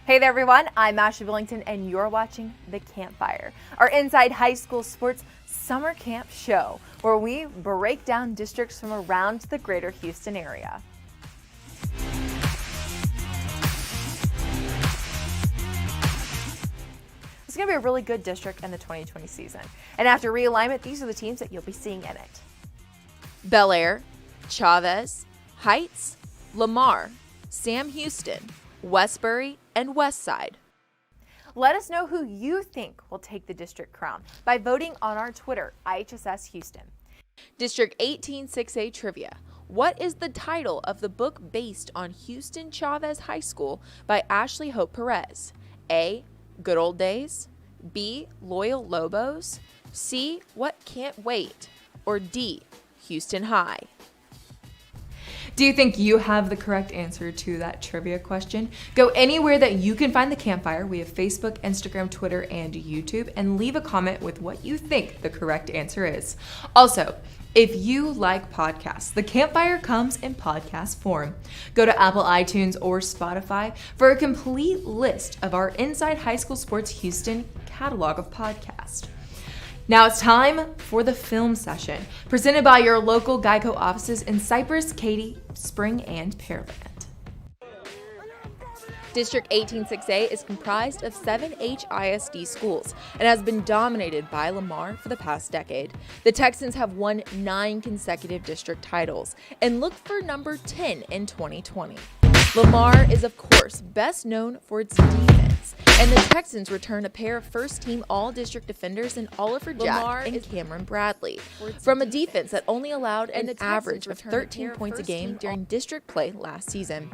Hey there everyone, I'm Ashley Billington and you're watching The Campfire, our Inside High School Sports Summer Camp show, where we break down districts from around the greater Houston area. It's going to be a really good district in the 2020 season, and after realignment, these are the teams that you'll be seeing in it. Bel Air, Chavez, Heights, Lamar, Sam Houston, Westbury, and Westside. Let us know who you think will take the district crown by voting on our Twitter, IHSS Houston. District 18 6A Trivia. What is the title of the book based on Houston Chavez High School by Ashley Hope Perez? A. Good Old Days. B. Loyal Lobos. C. What Can't Wait. Or D. Houston High. Do you think you have the correct answer to that trivia question? Go anywhere that you can find the Campfire. We have Facebook, Instagram, Twitter, and YouTube, and leave a comment with what you think the correct answer is. Also, if you like podcasts, the Campfire comes in podcast form. Go to Apple iTunes or Spotify for a complete list of our Inside High School Sports Houston catalog of podcasts. Now it's time for the film session, presented by your local Geico offices in Cypress, Katy, Spring, and Pearland. District 18 6A is comprised of 7 HISD schools and has been dominated by Lamar for the past decade. The Texans have won 9 consecutive district titles and look for number 10 in 2020. Lamar is, of course, best known for its defense, and the Texans return a pair of first-team all-district defenders in Oliver Jack and Cameron Bradley from a defense that only allowed an average of 13 points a game during district play last season.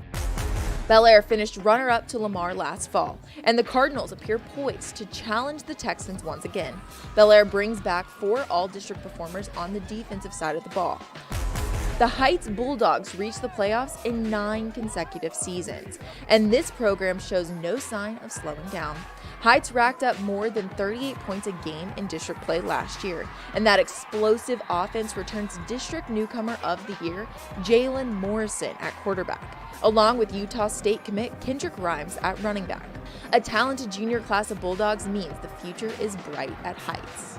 Bel Air finished runner-up to Lamar last fall, and the Cardinals appear poised to challenge the Texans once again. Bel Air brings back 4 all-district performers on the defensive side of the ball. The Heights Bulldogs reached the playoffs in 9 consecutive seasons, and this program shows no sign of slowing down. Heights racked up more than 38 points a game in district play last year, and that explosive offense returns district newcomer of the year, Jalen Morrison, at quarterback, along with Utah State commit Kendrick Grimes at running back. A talented junior class of Bulldogs means the future is bright at Heights.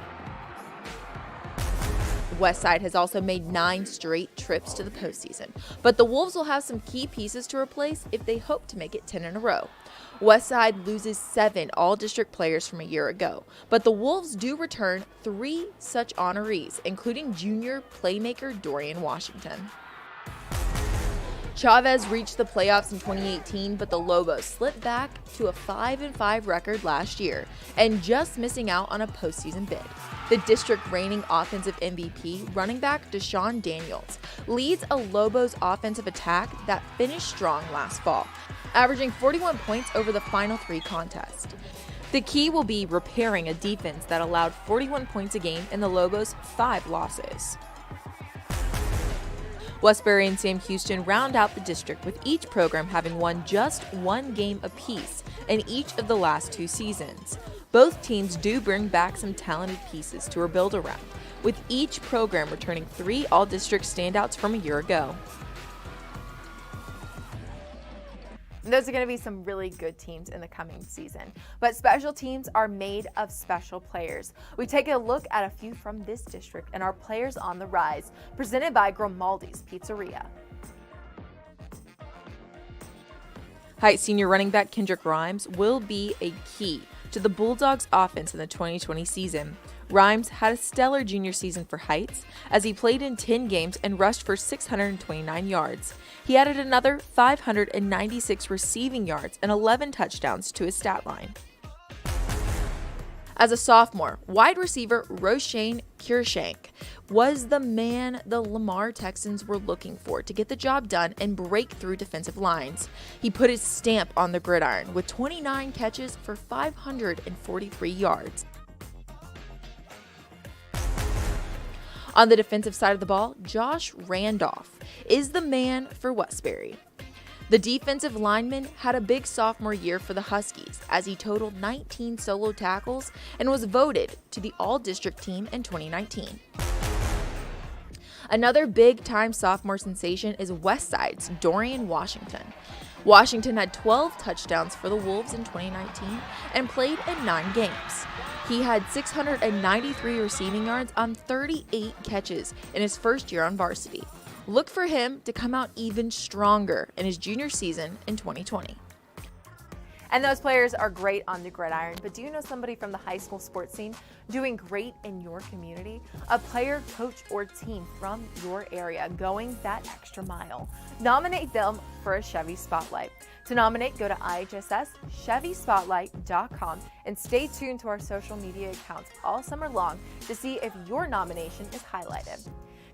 Westside has also made 9 straight trips to the postseason, but the Wolves will have some key pieces to replace if they hope to make it 10 in a row. Westside loses 7 all-district players from a year ago, but the Wolves do return 3 such honorees, including junior playmaker Dorian Washington. Chavez reached the playoffs in 2018, but the Lobos slipped back to a 5-5 record last year and just missing out on a postseason bid. The district reigning offensive MVP, running back Deshaun Daniels, leads a Lobos offensive attack that finished strong last fall, averaging 41 points over the final 3 contests. The key will be repairing a defense that allowed 41 points a game in the Lobos' 5 losses. Westbury and Sam Houston round out the district, with each program having won just 1 game apiece in each of the last 2 seasons. Both teams do bring back some talented pieces to rebuild around, with each program returning 3 all-district standouts from a year ago. Those are going to be some really good teams in the coming season. But special teams are made of special players. We take a look at a few from this district and our players on the rise, presented by Grimaldi's Pizzeria. Heights senior running back Kendrick Grimes will be a key to the Bulldogs offense in the 2020 season. Grimes had a stellar junior season for Heights as he played in 10 games and rushed for 629 yards. He added another 596 receiving yards and 11 touchdowns to his stat line. As a sophomore, wide receiver Roshane Kirshank was the man the Lamar Texans were looking for to get the job done and break through defensive lines. He put his stamp on the gridiron with 29 catches for 543 yards. On the defensive side of the ball, Josh Randolph is the man for Westbury. The defensive lineman had a big sophomore year for the Huskies as he totaled 19 solo tackles and was voted to the All-District team in 2019. Another big-time sophomore sensation is Westside's Dorian Washington. Washington had 12 touchdowns for the Wolves in 2019 and played in 9 games. He had 693 receiving yards on 38 catches in his first year on varsity. Look for him to come out even stronger in his junior season in 2020. And those players are great on the gridiron, but do you know somebody from the high school sports scene doing great in your community? A player, coach, or team from your area going that extra mile. Nominate them for a Chevy Spotlight. To nominate, go to IHSSChevySpotlight.com and stay tuned to our social media accounts all summer long to see if your nomination is highlighted.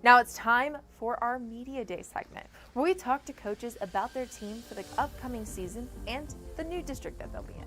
Now it's time for our Media Day segment, where we talk to coaches about their team for the upcoming season and the new district that they'll be in.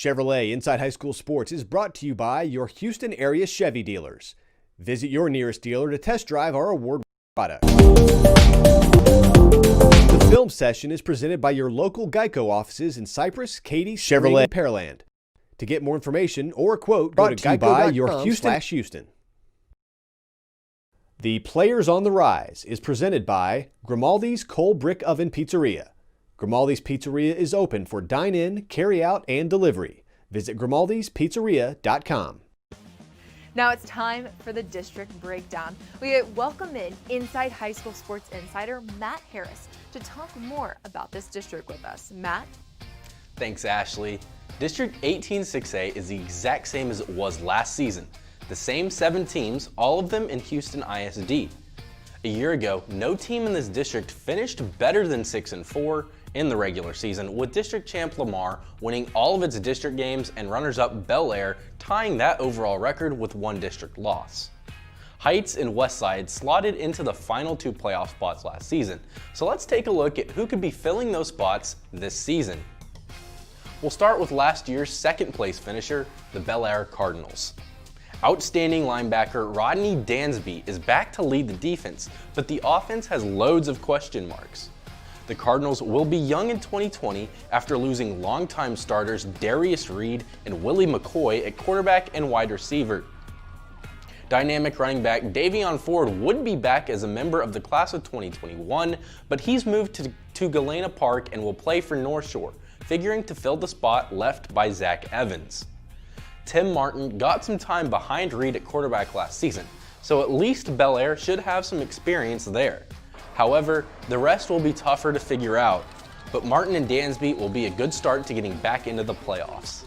Chevrolet Inside High School Sports is brought to you by your Houston area Chevy dealers. Visit your nearest dealer to test drive our award-winning product. The film session is presented by your local Geico offices in Cypress, Katy, Chevrolet, and Pearland. To get more information or a quote, go to Geico.com/Houston. The Players on the Rise is presented by Grimaldi's Coal Brick Oven Pizzeria. Grimaldi's Pizzeria is open for dine-in, carry-out, and delivery. Visit Grimaldi'sPizzeria.com. Now it's time for the district breakdown. We welcome in Inside High School Sports Insider Matt Harris to talk more about this district with us. Matt? Thanks, Ashley. District 186A is the exact same as it was last season. The same 7 teams, all of them in Houston ISD. A year ago, no team in this district finished better than 6-4 in the regular season, with district champ Lamar winning all of its district games and runners-up Bel Air tying that overall record with 1 district loss. Heights and Westside slotted into the final 2 playoff spots last season, so let's take a look at who could be filling those spots this season. We'll start with last year's 2nd place finisher, the Bel Air Cardinals. Outstanding linebacker Rodney Dansby is back to lead the defense, but the offense has loads of question marks. The Cardinals will be young in 2020 after losing longtime starters Darius Reed and Willie McCoy at quarterback and wide receiver. Dynamic running back Davion Ford would be back as a member of the class of 2021, but he's moved to Galena Park and will play for North Shore, figuring to fill the spot left by Zach Evans. Tim Martin got some time behind Reed at quarterback last season, so at least Bel Air should have some experience there. However, the rest will be tougher to figure out, but Martin and Dansby will be a good start to getting back into the playoffs.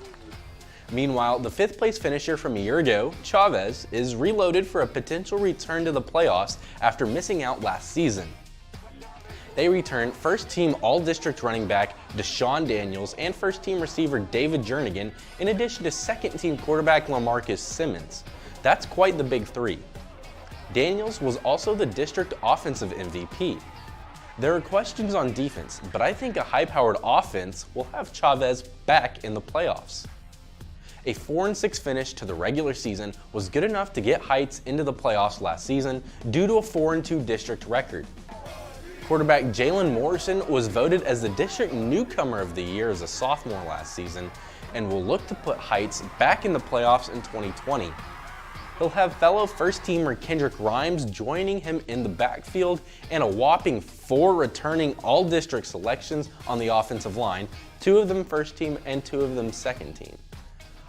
Meanwhile, the 5th place finisher from a year ago, Chavez, is reloaded for a potential return to the playoffs after missing out last season. They return first-team All-District running back Deshaun Daniels and first-team receiver David Jernigan, in addition to second-team quarterback LaMarcus Simmons. That's quite the big 3. Daniels was also the district offensive MVP. There are questions on defense, but I think a high-powered offense will have Chavez back in the playoffs. A 4-6 finish to the regular season was good enough to get Heights into the playoffs last season due to a 4-2 district record. Quarterback Jalen Morrison was voted as the district newcomer of the year as a sophomore last season and will look to put Heights back in the playoffs in 2020. He'll have fellow first-teamer Kendrick Rhymes joining him in the backfield and a whopping 4 returning all-district selections on the offensive line, 2 of them first-team and 2 of them second-team.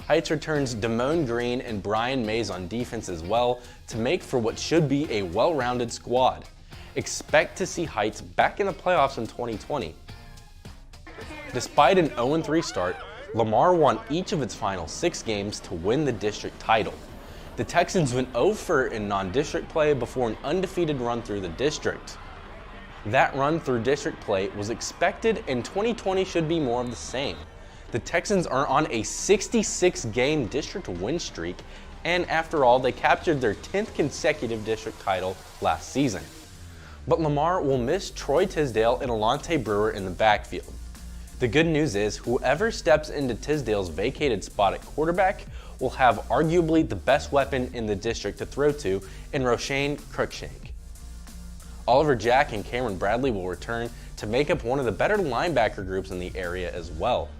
Heights returns Damone Green and Brian Mays on defense as well to make for what should be a well-rounded squad. Expect to see Heights back in the playoffs in 2020. Despite an 0-3 start, Lamar won each of its final 6 games to win the district title. The Texans went 0-4 in non-district play before an undefeated run through the district. That run through district play was expected, and 2020 should be more of the same. The Texans are on a 66-game district win streak, and after all, they captured their 10th consecutive district title last season. But Lamar will miss Troy Tisdale and Alante Brewer in the backfield. The good news is, whoever steps into Tisdale's vacated spot at quarterback will have arguably the best weapon in the district to throw to in Roshane Cruikshank. Oliver Jack and Cameron Bradley will return to make up one of the better linebacker groups in the area as well.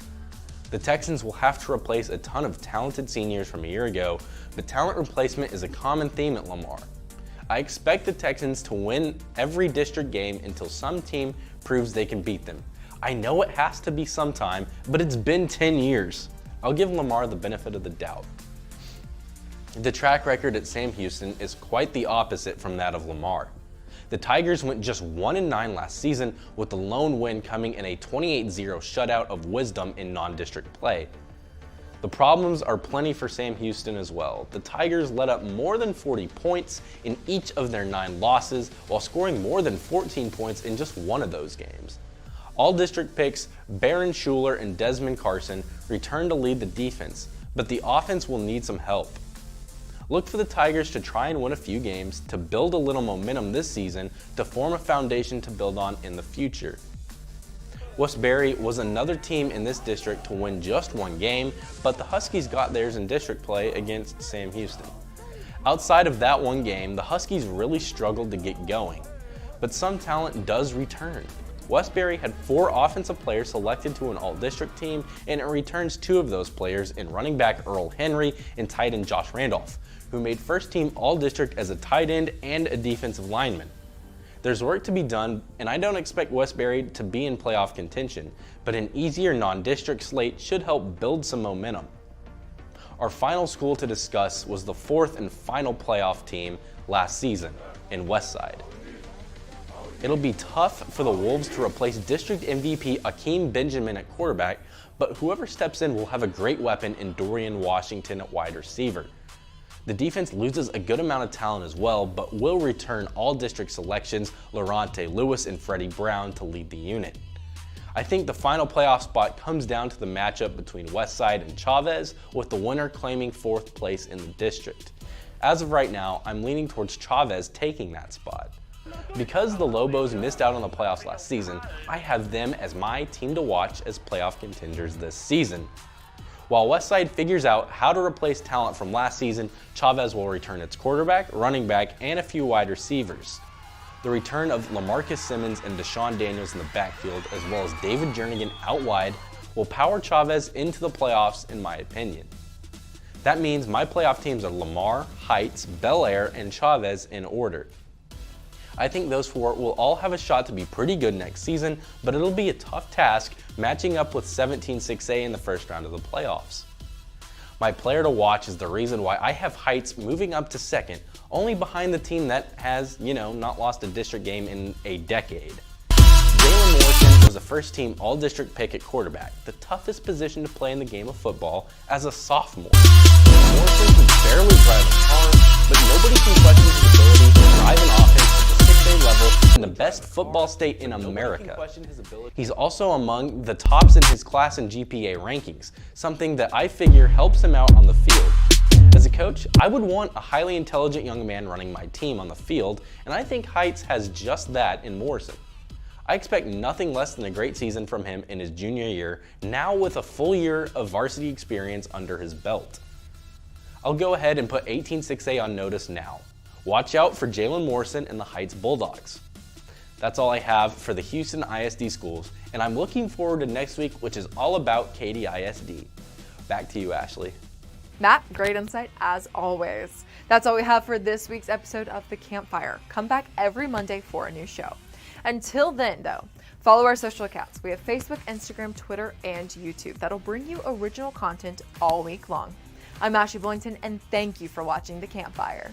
The Texans will have to replace a ton of talented seniors from a year ago, but talent replacement is a common theme at Lamar. I expect the Texans to win every district game until some team proves they can beat them. I know it has to be sometime, but it's been 10 years. I'll give Lamar the benefit of the doubt. The track record at Sam Houston is quite the opposite from that of Lamar. The Tigers went just 1-9 last season, with the lone win coming in a 28-0 shutout of Wisdom in non-district play. The problems are plenty for Sam Houston as well. The Tigers let up more than 40 points in each of their 9 losses, while scoring more than 14 points in just one of those games. All district picks Baron Schuler and Desmond Carson return to lead the defense, but the offense will need some help. Look for the Tigers to try and win a few games to build a little momentum this season to form a foundation to build on in the future. Westbury was another team in this district to win just 1 game, but the Huskies got theirs in district play against Sam Houston. Outside of that 1 game, the Huskies really struggled to get going, but some talent does return. Westbury had 4 offensive players selected to an all-district team, and it returns 2 of those players in running back Earl Henry and tight end Josh Randolph, who made first-team all-district as a tight end and a defensive lineman. There's work to be done, and I don't expect Westbury to be in playoff contention, but an easier non-district slate should help build some momentum. Our final school to discuss was the 4th and final playoff team last season in Westside. It'll be tough for the Wolves to replace district MVP Akeem Benjamin at quarterback, but whoever steps in will have a great weapon in Dorian Washington at wide receiver. The defense loses a good amount of talent as well, but will return all district selections Lorante Lewis and Freddie Brown to lead the unit. I think the final playoff spot comes down to the matchup between Westside and Chavez, with the winner claiming 4th place in the district. As of right now, I'm leaning towards Chavez taking that spot. Because the Lobos missed out on the playoffs last season, I have them as my team to watch as playoff contenders this season. While Westside figures out how to replace talent from last season, Chavez will return its quarterback, running back, and a few wide receivers. The return of LaMarcus Simmons and Deshaun Daniels in the backfield, as well as David Jernigan out wide, will power Chavez into the playoffs in my opinion. That means my playoff teams are Lamar, Heights, Bel Air, and Chavez in order. I think those 4 will all have a shot to be pretty good next season, but it'll be a tough task matching up with 17-6A in the first round of the playoffs. My player to watch is the reason why I have Heights moving up to 2nd, only behind the team that has, not lost a district game in a decade. Jalen Morrison was a first-team all-district pick at quarterback, the toughest position to play in the game of football as a sophomore. Morrison can barely drive a car, but nobody can question his ability to drive an offense at the 6A level in the best football state in America. He's also among the tops in his class in GPA rankings, something that I figure helps him out on the field. As a coach, I would want a highly intelligent young man running my team on the field, and I think Heights has just that in Morrison. I expect nothing less than a great season from him in his junior year, now with a full year of varsity experience under his belt. I'll go ahead and put 18-6A on notice now. Watch out for Jalen Morrison and the Heights Bulldogs. That's all I have for the Houston ISD schools, and I'm looking forward to next week, which is all about Katy ISD. Back to you, Ashley. Matt, great insight as always. That's all we have for this week's episode of The Campfire. Come back every Monday for a new show. Until then, though, follow our social accounts. We have Facebook, Instagram, Twitter, and YouTube. That'll bring you original content all week long. I'm Ashley Boynton, and thank you for watching The Campfire.